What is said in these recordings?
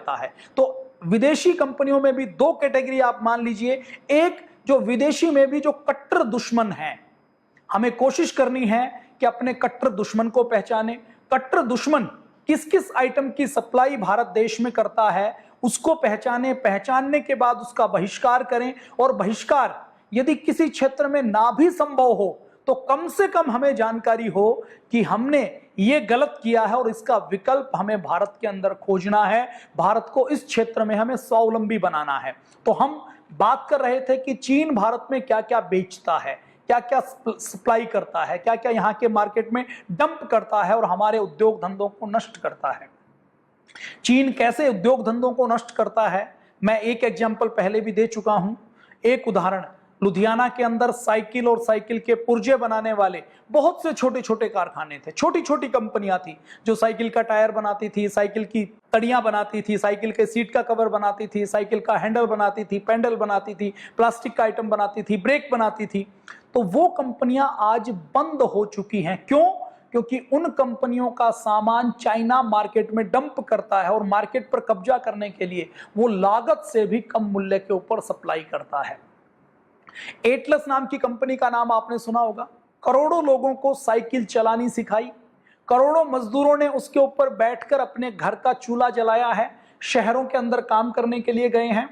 जाता है। तो विदेशी कंपनियों में भी दो कैटेगरी आप मान लीजिए, एक जो विदेशी में भी जो कट्टर दुश्मन है, हमें कोशिश करनी है कि अपने कट्टर दुश्मन को पहचाने। कट्टर दुश्मन किस किस आइटम की सप्लाई भारत देश में करता है उसको पहचाने, पहचानने के बाद उसका बहिष्कार करें, और बहिष्कार यदि किसी क्षेत्र में ना भी संभव हो तो कम से कम हमें जानकारी हो कि हमने ये गलत किया है और इसका विकल्प हमें भारत के अंदर खोजना है। भारत को इस क्षेत्र में हमें स्वावलंबी बनाना है। तो हम बात कर रहे थे कि चीन भारत में क्या क्या बेचता है, क्या क्या सप्लाई करता है, क्या क्या यहाँ के मार्केट में डंप करता है और हमारे उद्योग धंधों को नष्ट करता है। चीन कैसे उद्योग धंधों को नष्ट करता है, मैं एक एग्जाम्पल पहले भी दे चुका हूं। एक उदाहरण, लुधियाना के अंदर साइकिल और साइकिल के पुर्जे बनाने वाले बहुत से छोटे छोटे कारखाने थे, छोटी छोटी कंपनियां थी जो साइकिल का टायर बनाती थी, साइकिल की तड़ियां बनाती थी, साइकिल के सीट का कवर बनाती थी, साइकिल का हैंडल बनाती थी, पैडल बनाती थी, प्लास्टिक का आइटम बनाती थी, ब्रेक बनाती थी। तो वो कंपनियां आज बंद हो चुकी हैं। क्यों? क्योंकि उन कंपनियों का सामान चाइना मार्केट में डंप करता है और मार्केट पर कब्जा करने के लिए वो लागत से भी कम मूल्य के ऊपर सप्लाई करता है। एटलस नाम की कंपनी का नाम आपने सुना होगा। करोड़ों लोगों को साइकिल चलानी सिखाई, करोड़ों मजदूरों ने उसके ऊपर बैठकर अपने घर का चूल्हा जलाया है, शहरों के अंदर काम करने के लिए गए हैं।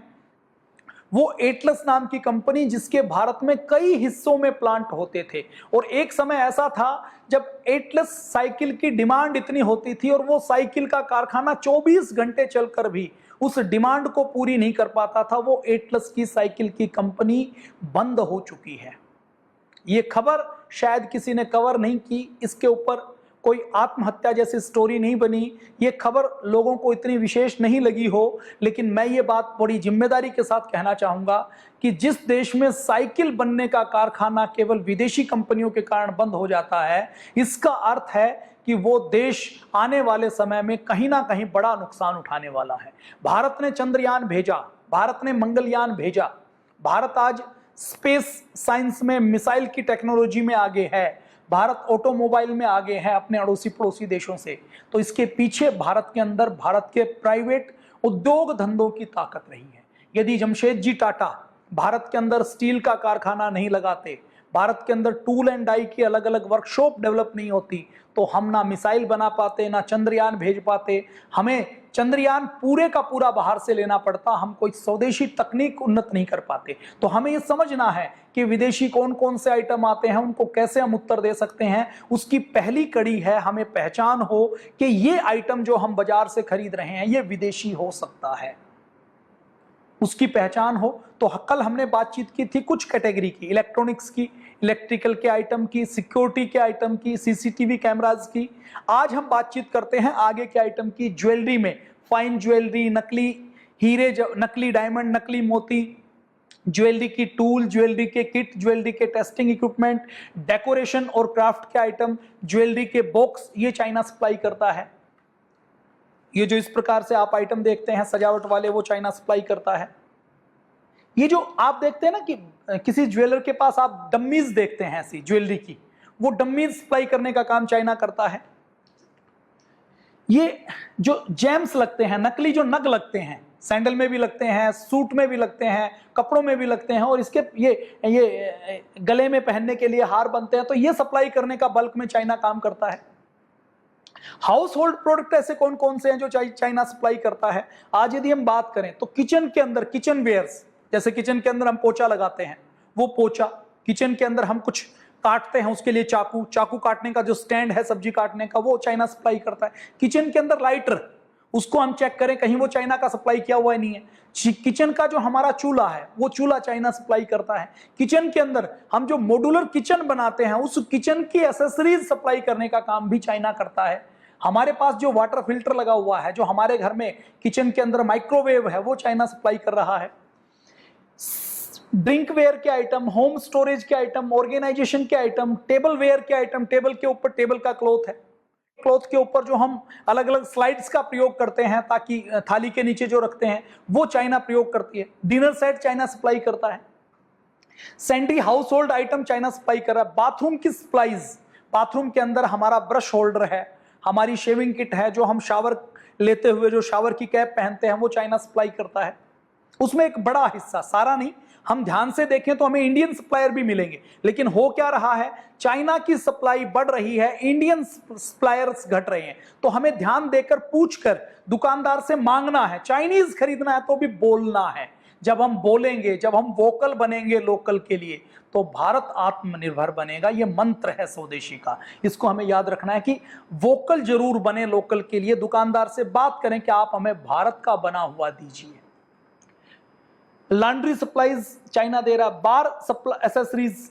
वो एटलस नाम की कंपनी जिसके भारत में कई हिस्सों में प्लांट होते थे, और एक समय ऐसा था जब एटलस साइकिल की डिमांड इतनी होती थी और वो साइकिल का कारखाना 24 घंटे चलकर भी उस डिमांड को पूरी नहीं कर पाता था। वो एटलस की साइकिल की कंपनी बंद हो चुकी है। ये खबर शायद किसी ने कवर नहीं की, इसके ऊपर कोई आत्महत्या जैसी स्टोरी नहीं बनी, ये खबर लोगों को इतनी विशेष नहीं लगी हो, लेकिन मैं ये बात बड़ी जिम्मेदारी के साथ कहना चाहूंगा कि जिस देश में साइकिल बनने का कारखाना केवल विदेशी कंपनियों के कारण बंद हो जाता है, इसका अर्थ है कि वो देश आने वाले समय में कहीं ना कहीं बड़ा नुकसान उठाने वाला है। भारत ने चंद्रयान भेजा, भारत ने मंगलयान भेजा, भारत आज स्पेस साइंस में मिसाइल की टेक्नोलॉजी में आगे है, भारत ऑटोमोबाइल में आगे है अपने अड़ोसी पड़ोसी देशों से। तो इसके पीछे भारत के अंदर भारत के प्राइवेट उद्योग धंधों की ताकत रही है। यदि जमशेदजी टाटा भारत के अंदर स्टील का कारखाना नहीं लगाते, भारत के अंदर टूल एंड डाई की अलग अलग वर्कशॉप डेवलप नहीं होती, तो हम ना मिसाइल बना पाते, ना चंद्रयान भेज पाते। हमें चंद्रयान पूरे का पूरा बाहर से लेना पड़ता, हम कोई स्वदेशी तकनीक उन्नत नहीं कर पाते। तो हमें ये समझना है कि विदेशी कौन कौन से आइटम आते हैं, उनको कैसे हम उत्तर दे सकते हैं। उसकी पहली कड़ी है हमें पहचान हो कि ये आइटम जो हम बाजार से खरीद रहे हैं ये विदेशी हो सकता है, उसकी पहचान हो। तो कल हमने बातचीत की थी कुछ कैटेगरी की, इलेक्ट्रॉनिक्स की, इलेक्ट्रिकल के आइटम की, सिक्योरिटी के आइटम की, सीसीटीवी कैमराज की। आज हम बातचीत करते हैं आगे के आइटम की, ज्वेलरी में फाइन ज्वेलरी, नकली हीरे, नकली डायमंड, नकली मोती, ज्वेलरी की टूल, ज्वेलरी के किट, ज्वेलरी के टेस्टिंग इक्विपमेंट, डेकोरेशन और क्राफ्ट के आइटम, ज्वेलरी के बॉक्स, ये चाइना सप्लाई करता है। ये जो इस प्रकार से आप आइटम देखते हैं सजावट वाले, वो चाइना सप्लाई करता है। ये जो आप देखते हैं ना कि किसी ज्वेलर के पास आप डम्मीज देखते हैं ऐसी ज्वेलरी की, वो डम्मीज सप्लाई करने का काम चाइना करता है। ये जो जेम्स लगते हैं, नकली जो नग लगते हैं, सैंडल में भी लगते हैं, सूट में भी लगते हैं, कपड़ों में भी लगते हैं, और इसके ये गले में पहनने के लिए हार बनते हैं, तो ये सप्लाई करने का बल्क में चाइना काम करता है। हाउस होल्ड प्रोडक्ट ऐसे कौन कौन से हैं जो चाइना सप्लाई करता है? आज यदि हम बात करें तो किचन के अंदर, किचन वेयर्स, जैसे किचन के अंदर हम पोछा लगाते हैं, वो पोछा, किचन के अंदर हम कुछ काटते हैं उसके लिए चाकू, चाकू काटने का जो स्टैंड है सब्जी काटने का, वो चाइना सप्लाई करता है। किचन के अंदर लाइटर, उसको हम चेक करें कहीं वो चाइना का सप्लाई किया हुआ नहीं है। किचन का जो हमारा चूल्हा है वो चूल्हा चाइना सप्लाई करता है। किचन के अंदर हम जो मॉड्यूलर किचन बनाते हैं उस किचन की एसेसरीज सप्लाई करने का काम भी चाइना करता है। हमारे पास जो वाटर फिल्टर लगा हुआ है, जो हमारे घर में किचन के अंदर माइक्रोवेव है, वो चाइना सप्लाई कर रहा है। ड्रिंक वेयर के आइटम, होम स्टोरेज के आइटम, ऑर्गेनाइजेशन के आइटम, टेबल वेयर के आइटम, टेबल के ऊपर टेबल का क्लॉथ है, क्लॉथ के ऊपर जो हम अलग अलग स्लाइड्स का प्रयोग करते हैं ताकि थाली के नीचे जो रखते हैं, वो चाइना प्रयोग करती है। डिनर सेट चाइना सप्लाई करता है। Sandy house hold item China supply कर रहा है। बाथरूम की सप्लाईज, बाथरूम के अंदर हमारा ब्रश होल्डर है, हमारी शेविंग किट है, जो हम शावर लेते हुए जो शावर की कैप पहनते हैं वो चाइना सप्लाई करता है। उसमें एक बड़ा हिस्सा, सारा नहीं, हम ध्यान से देखें तो हमें इंडियन सप्लायर भी मिलेंगे, लेकिन हो क्या रहा है, चाइना की सप्लाई बढ़ रही है, इंडियन सप्लायर्स घट रहे हैं। तो हमें ध्यान देकर पूछकर दुकानदार से मांगना है, चाइनीज खरीदना है तो भी बोलना है। जब हम बोलेंगे, जब हम वोकल बनेंगे लोकल के लिए, तो भारत आत्मनिर्भर बनेगा। ये मंत्र है स्वदेशी का, इसको हमें याद रखना है कि वोकल जरूर बने लोकल के लिए। दुकानदार से बात करें कि आप हमें भारत का बना हुआ दीजिए। लॉन्ड्री सप्लाईज चाइना दे रहा, bar supply accessories,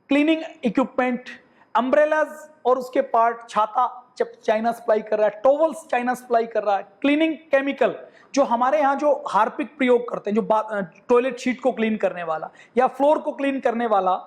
cleaning equipment, umbrellas और उसके पार्ट, छाता चाइना सप्लाई कर रहा है, टॉवल्स चाइना सप्लाई कर रहा है, क्लीनिंग केमिकल, जो हमारे यहाँ जो हार्पिक प्रयोग करते हैं, जो टॉयलेट शीट को क्लीन करने वाला या फ्लोर को क्लीन करने वाला,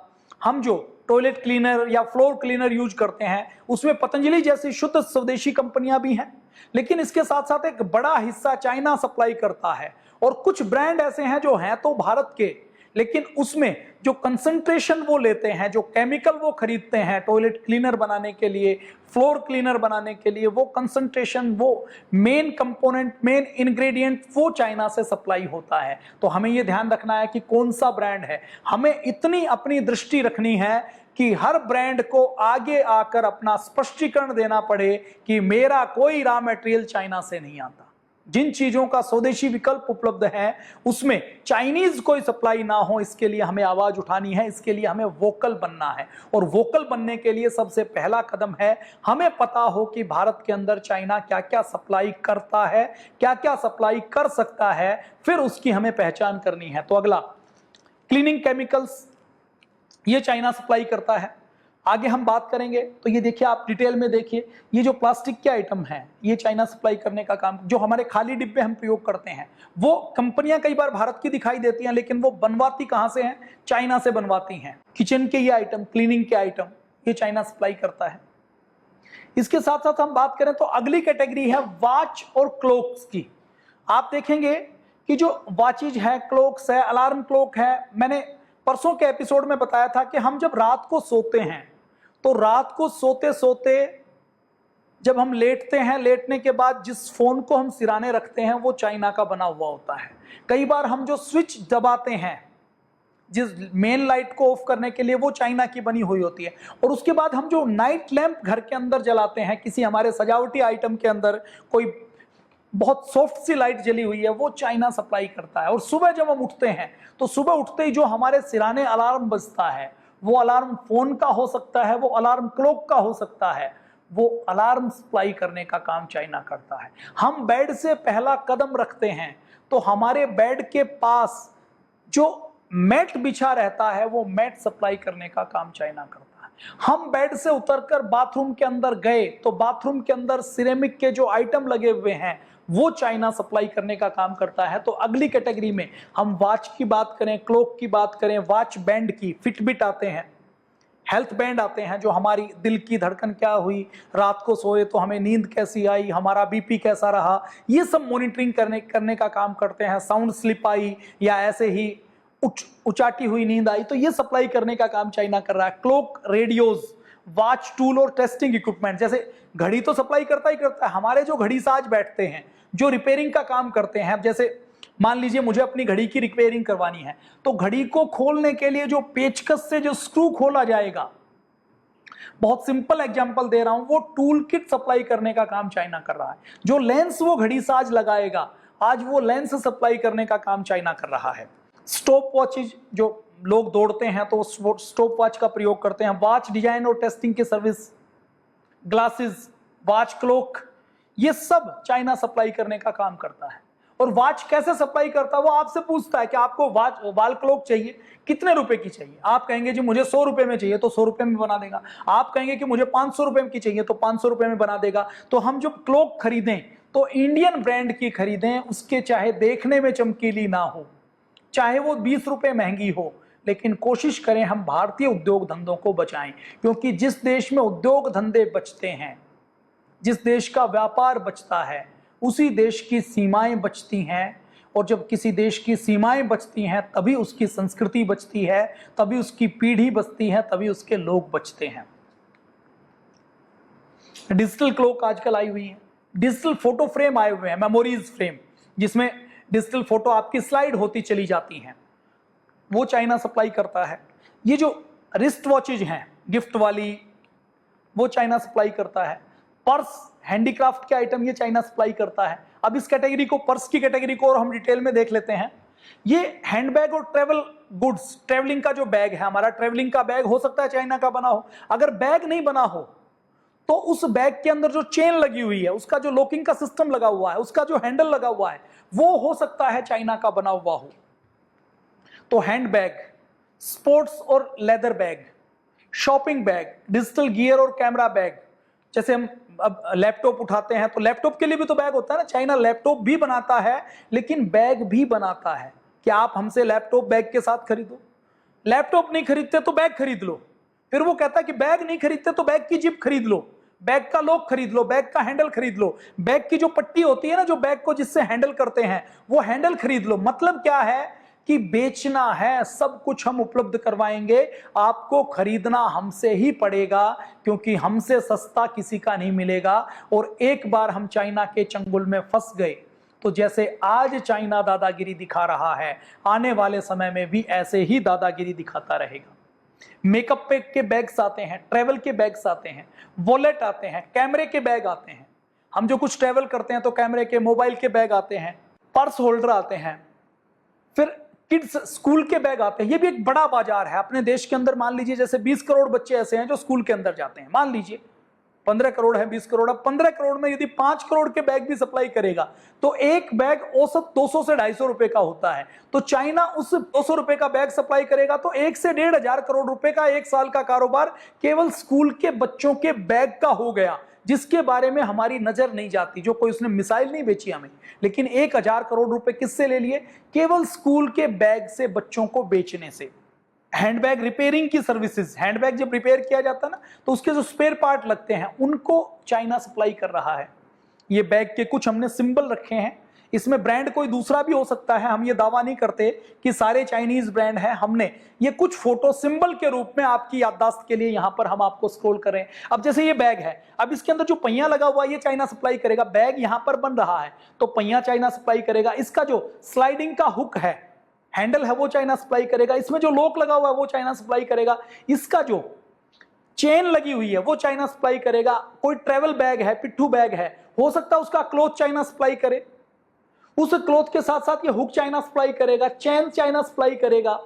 हम जो टॉयलेट क्लीनर या फ्लोर क्लीनर यूज करते हैं, उसमें पतंजलि जैसी शुद्ध स्वदेशी कंपनियां भी हैं। लेकिन इसके साथ साथ एक बड़ा हिस्सा चाइना सप्लाई करता है, और कुछ ब्रांड ऐसे हैं जो हैं तो भारत के, लेकिन उसमें जो कंसंट्रेशन वो लेते हैं, जो केमिकल वो खरीदते हैं टॉयलेट क्लीनर बनाने के लिए, फ्लोर क्लीनर बनाने के लिए, वो कंसंट्रेशन, वो मेन कंपोनेंट, मेन इंग्रेडिएंट वो चाइना से सप्लाई होता है। तो हमें ये ध्यान रखना है कि कौन सा ब्रांड है। हमें इतनी अपनी दृष्टि रखनी है कि हर ब्रांड को आगे आकर अपना स्पष्टीकरण देना पड़े कि मेरा कोई रॉ मटेरियल चाइना से नहीं आता। जिन चीजों का स्वदेशी विकल्प उपलब्ध है उसमें चाइनीज कोई सप्लाई ना हो, इसके लिए हमें आवाज उठानी है, इसके लिए हमें वोकल बनना है। और वोकल बनने के लिए सबसे पहला कदम है हमें पता हो कि भारत के अंदर चाइना क्या क्या सप्लाई करता है, क्या क्या सप्लाई कर सकता है, फिर उसकी हमें पहचान करनी है। तो अगला, क्लीनिंग केमिकल्स, ये चाइना सप्लाई करता है। आगे हम बात करेंगे तो ये देखिए, आप डिटेल में देखिए, ये जो प्लास्टिक के आइटम हैं ये चाइना सप्लाई करने का काम, जो हमारे खाली डिब्बे हम प्रयोग करते हैं वो कंपनियां कई बार भारत की दिखाई देती हैं, लेकिन वो बनवाती कहां से हैं, चाइना से बनवाती हैं। किचन के ये आइटम, क्लीनिंग के आइटम, ये चाइना सप्लाई करता है। इसके साथ साथ हम बात करें तो अगली कैटेगरी है वॉच और क्लॉक्स की। आप देखेंगे कि जो वॉचेज है, क्लॉक्स है, अलार्म क्लॉक है, मैंने परसों के एपिसोड में बताया था कि हम जब रात को सोते हैं तो रात को सोते सोते जब हम लेटते हैं, लेटने के बाद जिस फोन को हम सिराने रखते हैं वो चाइना का बना हुआ होता है। कई बार हम जो स्विच दबाते हैं, जिस मेन लाइट को ऑफ करने के लिए, वो चाइना की बनी हुई होती है। और उसके बाद हम जो नाइट लैंप घर के अंदर जलाते हैं, किसी हमारे सजावटी आइटम के अंदर कोई बहुत सॉफ्ट सी लाइट जली हुई है, वो चाइना सप्लाई करता है। और सुबह जब हम उठते हैं तो सुबह उठते ही जो हमारे सिराने अलार्म बजता है, वो अलार्म फोन का हो सकता है, वो अलार्म क्लॉक का हो सकता है, वो अलार्म सप्लाई करने का काम चाइना करता है। हम बेड से पहला कदम रखते हैं तो हमारे बेड के पास जो मैट बिछा रहता है वो मैट सप्लाई करने का काम चाइना करता है। हम बेड से उतरकर बाथरूम के अंदर गए तो बाथरूम के अंदर सिरेमिक के जो आइटम लगे हुए हैं वो चाइना सप्लाई करने का काम करता है। तो अगली कैटेगरी में हम वॉच की बात करें, क्लॉक की बात करें, वॉच बैंड की, फिटबिट आते हैं, हेल्थ बैंड आते हैं, जो हमारी दिल की धड़कन क्या हुई, रात को सोए तो हमें नींद कैसी आई, हमारा बीपी कैसा रहा, ये सब मॉनिटरिंग करने का काम करते हैं। साउंड स्लिप आई या ऐसे ही उचाटी हुई नींद आई, तो ये सप्लाई करने का काम चाइना कर रहा है। क्लॉक, रेडियोज, वॉच टूल और टेस्टिंग इक्विपमेंट, जैसे घड़ी तो सप्लाई करता ही करता है। हमारे जो घड़ी साज बैठते हैं, जो रिपेयरिंग का काम करते हैं, जैसे मान लीजिए मुझे अपनी घड़ी की रिपेयरिंग करवानी है, तो घड़ी को खोलने के लिए जो पेचकस से जो स्क्रू खोला जाएगा, बहुत सिंपल एग्जांपल दे रहा हूं, वो टूल किट सप्लाई करने का काम चाइना कर रहा है। जो लेंस वो घड़ी साज लगाएगा, आज वो लेंस सप्लाई करने का काम चाइना कर रहा है। स्टॉप वॉचेज, जो लोग दौड़ते हैं तो स्टॉप वॉच का प्रयोग करते हैं। वॉच डिजाइन और टेस्टिंग की सर्विस, ग्लासेस, वॉच क्लॉक, ये सब चाइना सप्लाई करने का काम करता है। और वॉच कैसे सप्लाई करता है, वो आपसे पूछता है कि आपको वॉल क्लॉक चाहिए, कितने रुपए की चाहिए। आप कहेंगे जी मुझे 100 रुपए में चाहिए, तो 100 रुपए में बना देगा। आप कहेंगे कि मुझे 500 रुपए की चाहिए, तो 500 रुपए में बना देगा। तो हम जब क्लॉक खरीदें तो इंडियन ब्रांड की खरीदें, उसके चाहे देखने में चमकीली ना हो, चाहे वो 20 रुपए महंगी हो, लेकिन कोशिश करें हम भारतीय उद्योग धंधों को बचाएं। क्योंकि जिस देश में उद्योग धंधे बचते हैं, जिस देश का व्यापार बचता है, उसी देश की सीमाएं बचती हैं। और जब किसी देश की सीमाएं बचती हैं तभी उसकी संस्कृति बचती है, तभी उसकी पीढ़ी बचती है, तभी उसके लोग बचते हैं। डिजिटल क्लॉक आजकल आई हुई है, डिजिटल फोटो फ्रेम आए हुए हैं, मेमोरीज फ्रेम, जिसमें डिजिटल फोटो आपकी स्लाइड होती चली जाती हैं, वो चाइना सप्लाई करता है। ये जो रिस्ट वॉचेज हैं गिफ्ट वाली, वो चाइना सप्लाई करता है। पर्स, हैंडीक्राफ्ट के आइटम, ये चाइना सप्लाई करता है। अब इस कैटेगरी को, पर्स की कैटेगरी को और हम डिटेल में देख लेते हैं। ये हैंडबैग और ट्रेवल गुड्स, ट्रेवलिंग का जो बैग है हमारा, ट्रेवलिंग का बैग हो सकता है चाइना का बना हो। अगर बैग नहीं बना हो तो उस बैग के अंदर जो चेन लगी हुई है, उसका जो लॉकिंग का सिस्टम लगा हुआ है, उसका जो हैंडल लगा हुआ है, वो हो सकता है चाइना का बना हुआ हो। तो हैंडबैग, स्पोर्ट्स और leather bag, shopping bag, digital gear और कैमरा बैग, जैसे हम अब लैपटॉप उठाते हैं तो लैपटॉप के लिए भी तो बैग होता है ना। चाइना लैपटॉप भी बनाता है लेकिन बैग भी बनाता है। क्या आप हमसे लैपटॉप बैग के साथ खरीदो? लैपटॉप नहीं खरीदते तो बैग खरीद लो। फिर वो कहता है कि बैग नहीं खरीदते तो बैग की जिप खरीद लो, बैग का लॉक खरीद लो, बैग का हैंडल खरीद लो, बैग की जो पट्टी होती है ना, जो बैग को जिससे हैंडल करते हैं, वो हैंडल खरीद लो। मतलब क्या है कि बेचना है, सब कुछ हम उपलब्ध करवाएंगे, आपको खरीदना हमसे ही पड़ेगा, क्योंकि हमसे सस्ता किसी का नहीं मिलेगा। और एक बार हम चाइना के चंगुल में फंस गए तो जैसे आज चाइना दादागिरी दिखा रहा है, आने वाले समय में भी ऐसे ही दादागिरी दिखाता रहेगा। मेकअप पे के बैग्स आते हैं, ट्रेवल के बैग्स आते हैं, वॉलेट आते हैं, कैमरे के बैग आते हैं। हम जो कुछ ट्रेवल करते हैं तो कैमरे के, मोबाइल के बैग आते हैं, पर्स होल्डर आते हैं, फिर किड्स स्कूल के बैग आते हैं। ये भी एक बड़ा बाजार है अपने देश के अंदर। मान लीजिए जैसे 20 करोड़ बच्चे ऐसे हैं जो स्कूल के अंदर जाते हैं, मान लीजिए 15 करोड़ है, 20 करोड़। अब 15 करोड़ में यदि 5 करोड़ के बैग भी सप्लाई करेगा तो एक बैग औसत 200 से 250 रुपए का होता है। तो चाइना उस 200 रुपए का बैग सप्लाई करेगा तो 1 से 1,500 करोड़ रुपए का एक साल का कारोबार केवल स्कूल के बच्चों के बैग का हो गया, जिसके बारे में हमारी नजर नहीं जाती। जो कोई उसने मिसाइल नहीं बेची हमें, लेकिन 1,000 करोड़ रुपए किससे ले लिए? केवल स्कूल के बैग से बच्चों को बेचने से। हैंडबैग रिपेयरिंग की सर्विसेज, हैंडबैग जब रिपेयर किया जाता है ना, तो उसके जो स्पेयर पार्ट लगते हैं उनको चाइना सप्लाई कर रहा है। ये बैग के कुछ हमने सिंबल रखे हैं, इसमें ब्रांड कोई दूसरा भी हो सकता है, हम ये दावा नहीं करते कि सारे चाइनीज ब्रांड हैं। हमने ये कुछ फोटो सिंबल के रूप में आपकी याददाश्त के लिए यहां पर हम आपको स्क्रॉल करें। अब जैसे ये बैग है, अब इसके अंदर जो पहिया लगा हुआ है ये चाइना सप्लाई करेगा। बैग यहां पर बन रहा है तो पहिया चाइना सप्लाई करेगा। इसका जो स्लाइडिंग का हुक है, हैंडल है, वो चाइना सप्लाई करेगा। इसमें जो लॉक लगा हुआ है वो चाइना सप्लाई करेगा। इसका जो चेन लगी हुई है वो चाइना सप्लाई करेगा। कोई ट्रेवल बैग है, पिट्ठू बैग है, हो सकता है उसका क्लॉथ चाइना सप्लाई करे, उस क्लॉथ के साथ साथ ये हुक चाइना सप्लाई करेगा, चेन चाइना सप्लाई करेगा।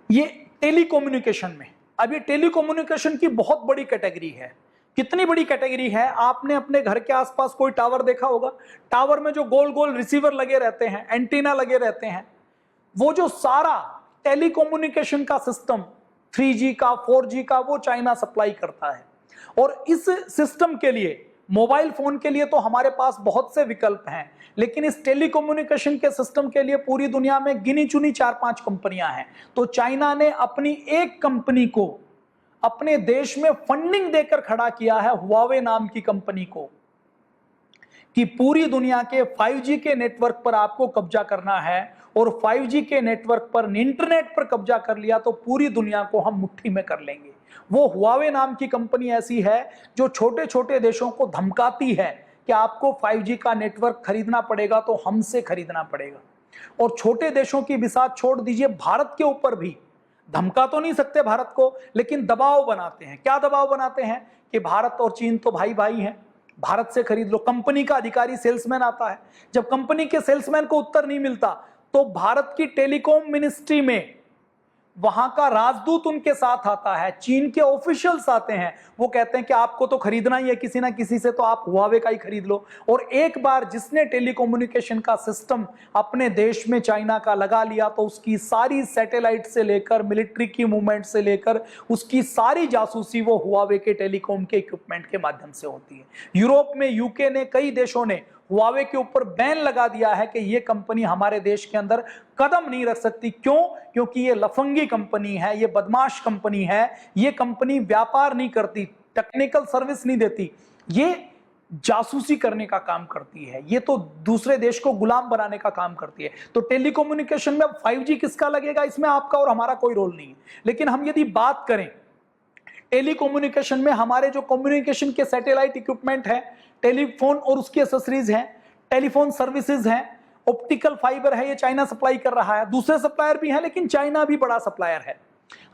ये टेलीकम्युनिकेशन में, अब ये टेलीकम्युनिकेशन की बहुत बड़ी कैटेगरी है। कितनी बड़ी कैटेगरी है? आपने अपने घर के आसपास कोई टावर देखा होगा, टावर में जो गोल गोल रिसीवर लगे रहते हैं, एंटीना लगे रहते हैं, वो जो सारा टेलीकम्युनिकेशन का सिस्टम 3G का, 4G का, वो चाइना सप्लाई करता है। और इस सिस्टम के लिए, मोबाइल फोन के लिए तो हमारे पास बहुत से विकल्प हैं, लेकिन इस टेलीकम्युनिकेशन के सिस्टम के लिए पूरी दुनिया में गिनी चुनी 4-5 कंपनियां हैं। तो चाइना ने अपनी एक कंपनी को अपने देश में फंडिंग देकर खड़ा किया है, हुआवे नाम की कंपनी को, कि पूरी दुनिया के 5G के नेटवर्क पर आपको कब्जा करना है। और 5G के नेटवर्क पर, इंटरनेट पर कब्जा कर लिया तो पूरी दुनिया को हम मुट्ठी में कर लेंगे। वो हुआवे नाम की कंपनी ऐसी है जो छोटे छोटे देशों को धमकाती है कि आपको 5G का नेटवर्क खरीदना पड़ेगा तो हमसे खरीदना पड़ेगा। और छोटे देशों की बिसात छोड़ दीजिए, भारत के ऊपर भी धमका तो नहीं सकते भारत को, लेकिन दबाव बनाते हैं। क्या दबाव बनाते हैं? कि भारत और चीन तो भाई भाई हैं, भारत से खरीद लो। कंपनी का अधिकारी, सेल्समैन आता है, जब कंपनी के सेल्समैन को उत्तर नहीं मिलता तो भारत की टेलीकॉम मिनिस्ट्री में वहां का राजदूत उनके साथ आता है, चीन के ऑफिशियल्स आते हैं, वो कहते हैं कि आपको तो खरीदना ही है किसी ना किसी से, तो आप हुआवे का ही खरीद लो। और एक बार जिसने टेलीकम्युनिकेशन का सिस्टम अपने देश में चाइना का लगा लिया तो उसकी सारी सैटेलाइट से लेकर मिलिट्री की मूवमेंट से लेकर उसकी सारी जासूसी वो हुआवे के टेलीकॉम के इक्विपमेंट के माध्यम से होती है। यूरोप में, यूके ने, कई देशों ने हुआवे के ऊपर बैन लगा दिया है कि ये कंपनी हमारे देश के अंदर कदम नहीं रख सकती। क्यों? क्योंकि ये लफंगी कंपनी है, ये बदमाश कंपनी है, ये कंपनी व्यापार नहीं करती, टेक्निकल सर्विस नहीं देती, ये जासूसी करने का काम करती है, ये तो दूसरे देश को गुलाम बनाने का काम करती है। तो टेलीकम्युनिकेशन में 5G किसका लगेगा, इसमें आपका और हमारा कोई रोल नहीं है। लेकिन हम यदि बात करें टेलीकम्युनिकेशन में हमारे जो कम्युनिकेशन के सैटेलाइट इक्विपमेंट है, टेलीफोन और उसकी एसेसरीज हैं, टेलीफोन सर्विसेज हैं, ऑप्टिकल फाइबर है, ये चाइना सप्लाई कर रहा है। दूसरे सप्लायर भी हैं लेकिन चाइना भी बड़ा सप्लायर है।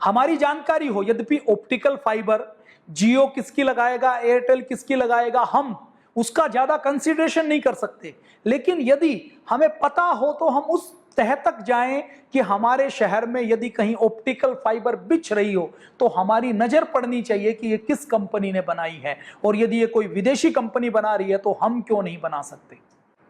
हमारी जानकारी हो, यद्यपि ऑप्टिकल फाइबर जियो किसकी लगाएगा, एयरटेल किसकी लगाएगा, हम उसका ज्यादा कंसीडरेशन नहीं कर सकते, लेकिन यदि हमें पता हो तो हम उस तह तक जाएं कि हमारे शहर में यदि कहीं ऑप्टिकल फाइबर बिछ रही हो तो हमारी नजर पड़नी चाहिए कि ये किस कंपनी ने बनाई है, और यदि ये कोई विदेशी कंपनी बना रही है तो हम क्यों नहीं बना सकते।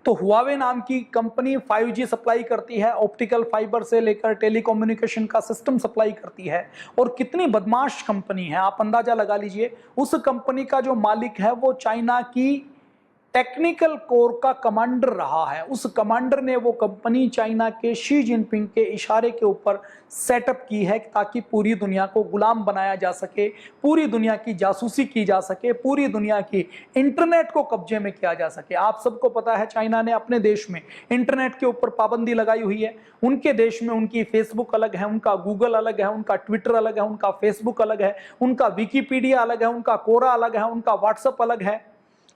तो हुआवे नाम की कंपनी 5G सप्लाई करती है, ऑप्टिकल फाइबर से लेकर टेलीकम्युनिकेशन का सिस्टम सप्लाई करती है। और कितनी बदमाश कंपनी है, आप अंदाजा लगा लीजिए। उस कंपनी का जो मालिक है वो चाइना की टेक्निकल कोर का कमांडर रहा है। उस कमांडर ने वो कंपनी चाइना के शी जिनपिंग के इशारे के ऊपर सेटअप की है ताकि पूरी दुनिया को गुलाम बनाया जा सके, पूरी दुनिया की जासूसी की जा सके, पूरी दुनिया की इंटरनेट को कब्जे में किया जा सके। आप सबको पता है चाइना ने अपने देश में इंटरनेट के ऊपर पाबंदी लगाई हुई है। उनके देश में उनकी फेसबुक अलग है, उनका गूगल अलग है, उनका ट्विटर अलग है, उनका फेसबुक अलग है, उनका विकिपीडिया अलग है, उनका कोरा अलग है, उनका व्हाट्सएप अलग है,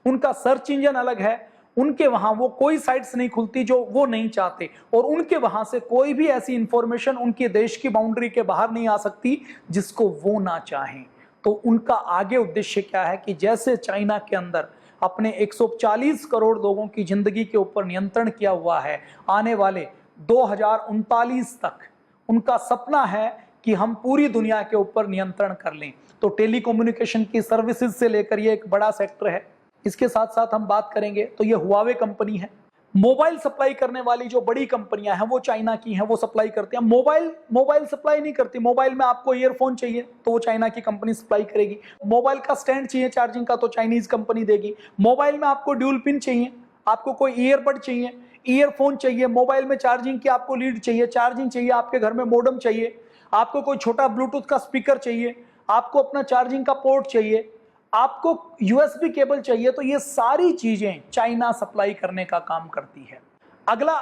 उनका सर्च इंजन अलग है। उनके वहां वो कोई साइट्स नहीं खुलती जो वो नहीं चाहते, और उनके वहां से कोई भी ऐसी इंफॉर्मेशन उनके देश की बाउंड्री के बाहर नहीं आ सकती जिसको वो ना चाहें। तो उनका आगे उद्देश्य क्या है कि जैसे चाइना के अंदर अपने 140 करोड़ लोगों की जिंदगी के ऊपर नियंत्रण किया हुआ है, आने वाले 2039 तक उनका सपना है कि हम पूरी दुनिया के ऊपर नियंत्रण कर लें। तो टेलीकम्युनिकेशन की सर्विसेज से लेकर ये एक बड़ा सेक्टर है। इसके साथ साथ हम बात करेंगे तो ये हुआवे कंपनी है। मोबाइल सप्लाई करने वाली जो बड़ी कंपनियां हैं वो चाइना की हैं, वो सप्लाई करती हैं। मोबाइल सप्लाई नहीं करती। मोबाइल में आपको ईयरफोन चाहिए तो वो चाइना की कंपनी सप्लाई करेगी। मोबाइल का स्टैंड चाहिए चार्जिंग का तो चाइनीज कंपनी देगी। मोबाइल में आपको ड्यूल पिन चाहिए, आपको कोई ईयरबड चाहिए, ईयरफोन चाहिए, मोबाइल में चार्जिंग की आपको लीड चाहिए, चार्जिंग चाहिए, आपके घर में मॉडेम चाहिए, आपको कोई छोटा ब्लूटूथ का स्पीकर चाहिए, आपको अपना चार्जिंग का पोर्ट चाहिए, आपको यूएसबी केबल चाहिए, तो ये सारी चीजें चाइना सप्लाई करने का काम करती है। अगला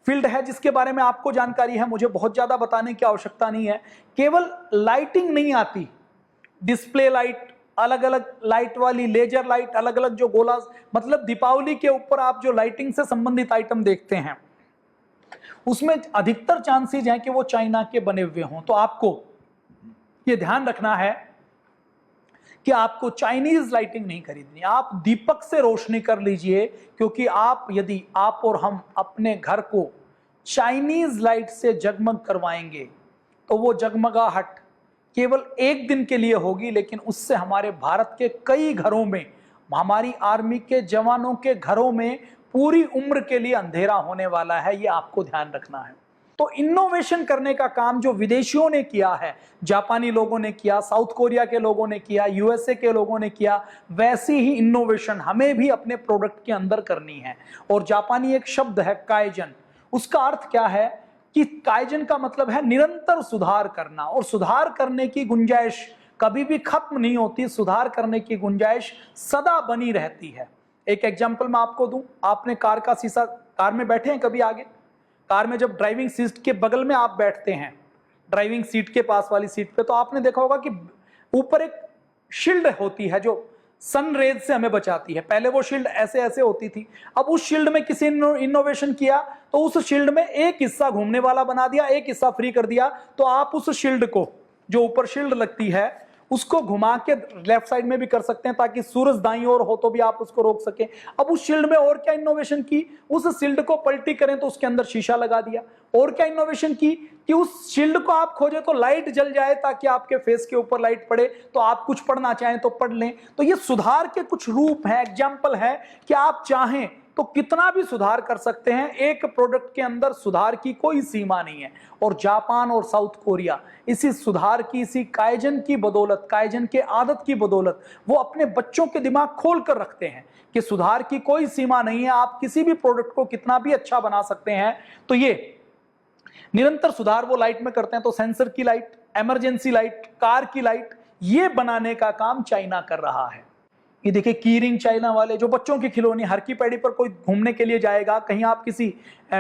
फील्ड है जिसके बारे में आपको जानकारी है, मुझे बहुत ज्यादा बताने की आवश्यकता नहीं है। केवल लाइटिंग नहीं आती, डिस्प्ले लाइट, अलग अलग लाइट वाली लेजर लाइट, अलग अलग जो गोला, मतलब दीपावली के ऊपर आप जो लाइटिंग से संबंधित आइटम देखते हैं उसमें अधिकतर चांसेस हैं कि वो चाइना के बने हुए हों। तो आपको ये ध्यान रखना है कि आपको चाइनीज लाइटिंग नहीं खरीदनी, आप दीपक से रोशनी कर लीजिए, क्योंकि यदि आप और हम अपने घर को चाइनीज लाइट से जगमग करवाएंगे तो वो जगमगाहट केवल एक दिन के लिए होगी, लेकिन उससे हमारे भारत के कई घरों में, हमारी आर्मी के जवानों के घरों में पूरी उम्र के लिए अंधेरा होने वाला है। ये आपको ध्यान रखना है। तो इनोवेशन करने का काम जो विदेशियों ने किया है, जापानी लोगों ने किया, साउथ कोरिया के लोगों ने किया, यूएसए के लोगों ने किया, वैसी ही इनोवेशन हमें भी अपने प्रोडक्ट के अंदर करनी है। और जापानी एक शब्द है काइजन, उसका अर्थ क्या है कि काइजन का मतलब है निरंतर सुधार करना, और सुधार करने की गुंजाइश कभी भी खत्म नहीं होती, सुधार करने की गुंजाइश सदा बनी रहती है। एक एग्जाम्पल मैं आपको दूं, आपने कार का शीशा, कार में बैठे हैं कभी आगे, कार में जब ड्राइविंग सीट के बगल में आप बैठते हैं, ड्राइविंग सीट के पास वाली सीट पे, तो आपने देखा होगा कि ऊपर एक शील्ड होती है जो सन रेज से हमें बचाती है। पहले वो शील्ड ऐसे ऐसे होती थी, अब उस शील्ड में किसी ने इनोवेशन किया तो उस शील्ड में एक हिस्सा घूमने वाला बना दिया, एक हिस्सा फ्री कर दिया। तो आप उस शील्ड को, जो ऊपर शील्ड लगती है, उसको घुमा के लेफ्ट साइड में भी कर सकते हैं ताकि सूरज दाईं ओर हो तो भी आप उसको रोक सके। अब उस शील्ड में और क्या इनोवेशन की, उस शील्ड को पलटी करें तो उसके अंदर शीशा लगा दिया। और क्या इनोवेशन की कि उस शील्ड को आप खोजे तो लाइट जल जाए ताकि आपके फेस के ऊपर लाइट पड़े, तो आप कुछ पढ़ना चाहें तो पढ़ लें। तो ये सुधार के कुछ रूप हैं, एग्जाम्पल है कि आप चाहें तो कितना भी सुधार कर सकते हैं। एक प्रोडक्ट के अंदर सुधार की कोई सीमा नहीं है। और जापान और साउथ कोरिया इसी सुधार की, इसी काइजन की बदौलत, काइजन के आदत की बदौलत, वो अपने बच्चों के दिमाग खोल कर रखते हैं कि सुधार की कोई सीमा नहीं है, आप किसी भी प्रोडक्ट को कितना भी अच्छा बना सकते हैं। तो ये निरंतर सुधार वो लाइट में करते हैं। तो सेंसर की लाइट, इमरजेंसी लाइट, कार की लाइट, ये बनाने का काम चाइना कर रहा है। ये देखिए कीरिंग चाइना वाले, जो बच्चों की खिलौनी, हर की पैड़ी पर कोई घूमने के लिए जाएगा, कहीं आप किसी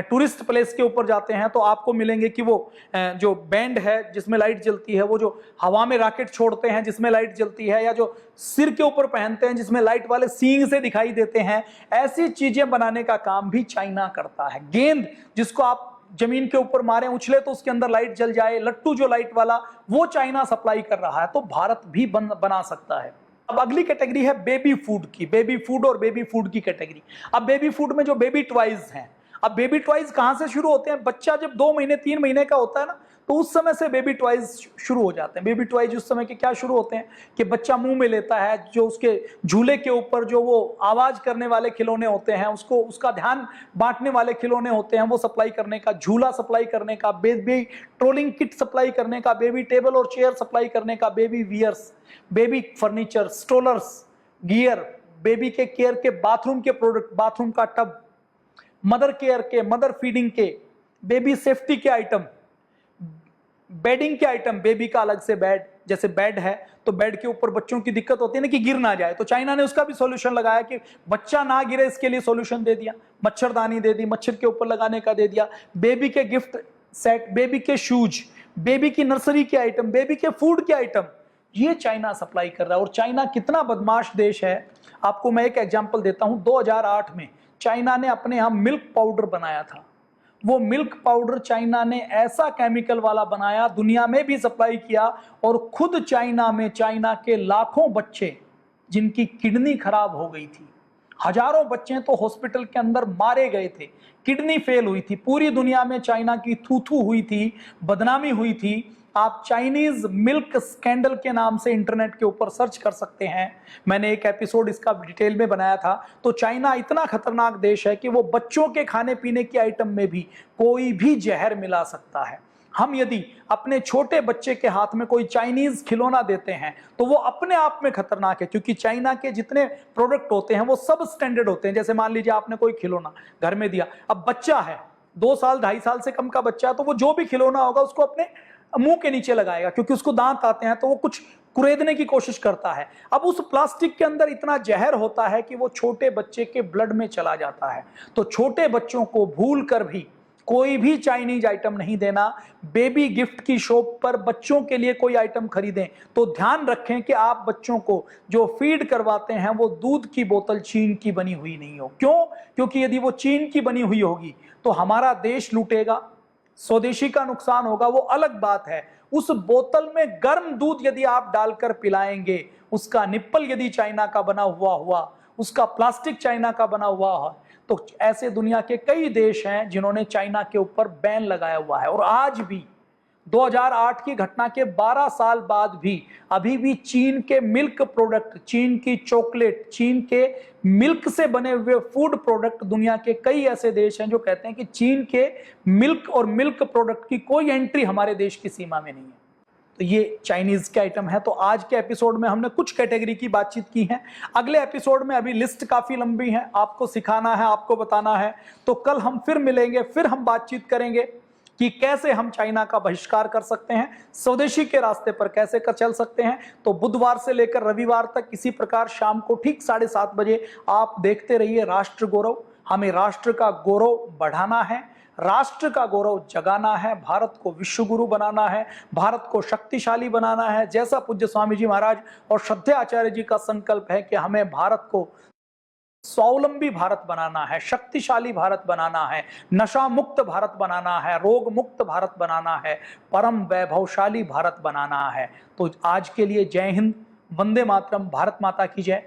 टूरिस्ट प्लेस के ऊपर जाते हैं तो आपको मिलेंगे कि वो जो बैंड है जिसमें लाइट जलती है, वो जो हवा में रॉकेट छोड़ते हैं जिसमें लाइट जलती है, या जो सिर के ऊपर पहनते हैं जिसमें लाइट वाले सींग से दिखाई देते हैं, ऐसी चीजें बनाने का काम भी चाइना करता है। गेंद जिसको आप जमीन के ऊपर मारे, उछले तो उसके अंदर लाइट जल जाए, लट्टू जो लाइट वाला, वो चाइना सप्लाई कर रहा है। तो भारत भी बना सकता है। अब अगली कैटेगरी है बेबी फूड की, बेबी फूड और बेबी फूड की कैटेगरी। अब बेबी फूड में जो बेबी टॉयज हैं, अब बेबी टॉयज कहां से शुरू होते हैं? बच्चा जब 2 महीने 3 महीने का होता है ना, तो उस समय से बेबी टॉयज शुरू हो जाते हैं। बेबी टॉयज उस समय के क्या शुरू होते हैं कि बच्चा मुंह में लेता है, जो उसके झूले के ऊपर जो वो आवाज करने वाले खिलौने होते हैं, उसको उसका ध्यान बांटने वाले खिलौने होते हैं, वो सप्लाई करने का, झूला सप्लाई करने का, बेबी ट्रोलिंग किट सप्लाई करने का, बेबी टेबल और चेयर सप्लाई करने का, baby wears, baby furniture, strollers, gear, baby के केयर के बाथरूम के प्रोडक्ट, बाथरूम का टब, मदर केयर के, मदर फीडिंग के, बेबी सेफ्टी के आइटम, बेडिंग के आइटम, बेबी का अलग से बेड, जैसे बेड है तो बेड के ऊपर बच्चों की दिक्कत होती है ना कि गिर ना जाए, तो चाइना ने उसका भी सॉल्यूशन लगाया कि बच्चा ना गिरे, इसके लिए सॉल्यूशन दे दिया, मच्छरदानी दे दी, मच्छर के ऊपर लगाने का दे दिया, बेबी के गिफ्ट सेट, बेबी के शूज, बेबी की नर्सरी के आइटम, बेबी के फूड के आइटम, ये चाइना सप्लाई कर रहा है। और चाइना कितना बदमाश देश है, आपको मैं एक एग्जांपल देता हूं। 2008 में चाइना ने अपने यहां मिल्क पाउडर बनाया था। वो मिल्क पाउडर चाइना ने ऐसा केमिकल वाला बनाया, दुनिया में भी सप्लाई किया, और खुद चाइना में चाइना के लाखों बच्चे जिनकी किडनी खराब हो गई थी, हजारों बच्चे तो हॉस्पिटल के अंदर मारे गए थे, किडनी फेल हुई थी, पूरी दुनिया में चाइना की थू थू हुई थी, बदनामी हुई थी। आप चाइनीज मिल्क स्कैंडल के नाम से इंटरनेट के ऊपर सर्च कर सकते हैं, मैंने एक एपिसोड इसका डिटेल में बनाया था। तो चाइना इतना खतरनाक देश है कि वो बच्चों के खाने पीने की आइटम में भी कोई भी जहर मिला सकता है। हम यदि अपने छोटे बच्चे के हाथ में कोई चाइनीज खिलौना देते हैं तो वो अपने आप में खतरनाक है, क्योंकि चाइना के जितने प्रोडक्ट होते हैं वो सब स्टैंडर्ड होते हैं। जैसे मान लीजिए आपने कोई खिलौना घर में दिया, अब बच्चा है 2 साल 2.5 साल से कम का बच्चा है, तो वो जो भी खिलौना होगा उसको अपने मुंह के नीचे लगाएगा, क्योंकि उसको दांत आते हैं, तो वो कुछ कुरेदने की कोशिश करता है। अब उस प्लास्टिक के अंदर इतना जहर होता है कि वो छोटे बच्चे के ब्लड में चला जाता है। तो छोटे बच्चों को भूल कर भी कोई भी चाइनीज आइटम नहीं देना। बेबी गिफ्ट की शॉप पर बच्चों के लिए कोई आइटम खरीदें तो ध्यान रखें कि आप बच्चों को जो फीड करवाते हैं वो दूध की बोतल चीन की बनी हुई नहीं हो। क्यों? क्योंकि यदि वो चीन की बनी हुई होगी तो हमारा देश लूटेगा, स्वदेशी का नुकसान होगा, वो अलग बात है। उस बोतल में गर्म दूध यदि आप डालकर पिलाएंगे, उसका निप्पल यदि चाइना का बना हुआ, उसका प्लास्टिक चाइना का बना हुआ है, तो ऐसे दुनिया के कई देश हैं जिन्होंने चाइना के ऊपर बैन लगाया हुआ है। और आज भी 2008 की घटना के 12 साल बाद भी अभी भी चीन के मिल्क प्रोडक्ट, चीन की चॉकलेट, चीन के मिल्क से बने हुए फूड प्रोडक्ट, दुनिया के कई ऐसे देश हैं जो कहते हैं कि चीन के मिल्क और मिल्क प्रोडक्ट की कोई एंट्री हमारे देश की सीमा में नहीं है। तो ये चाइनीज के आइटम है। तो आज के एपिसोड में हमने कुछ कैटेगरी की बातचीत की है। अगले एपिसोड में, अभी लिस्ट काफी लंबी है, आपको सिखाना है, आपको बताना है, तो कल हम फिर मिलेंगे, फिर हम बातचीत करेंगे कि कैसे हम चाइना का बहिष्कार कर सकते हैं, स्वदेशी के रास्ते पर कैसे कर चल सकते हैं। तो बुधवार से लेकर रविवार तक इसी प्रकार शाम को ठीक 7:30 बजे आप देखते रहिए राष्ट्र गौरव। हमें राष्ट्र का गौरव बढ़ाना है, राष्ट्र का गौरव जगाना है, भारत को विश्व गुरु बनाना है, भारत को शक्तिशाली बनाना है। जैसा पूज्य स्वामी जी महाराज और श्रद्धेय आचार्य जी का संकल्प है कि हमें भारत को स्वावलंबी भारत बनाना है, शक्तिशाली भारत बनाना है, नशा मुक्त भारत बनाना है, रोग मुक्त भारत बनाना है, परम वैभवशाली भारत बनाना है। तो आज के लिए जय हिंद, वंदे मातरम, भारत माता की जय।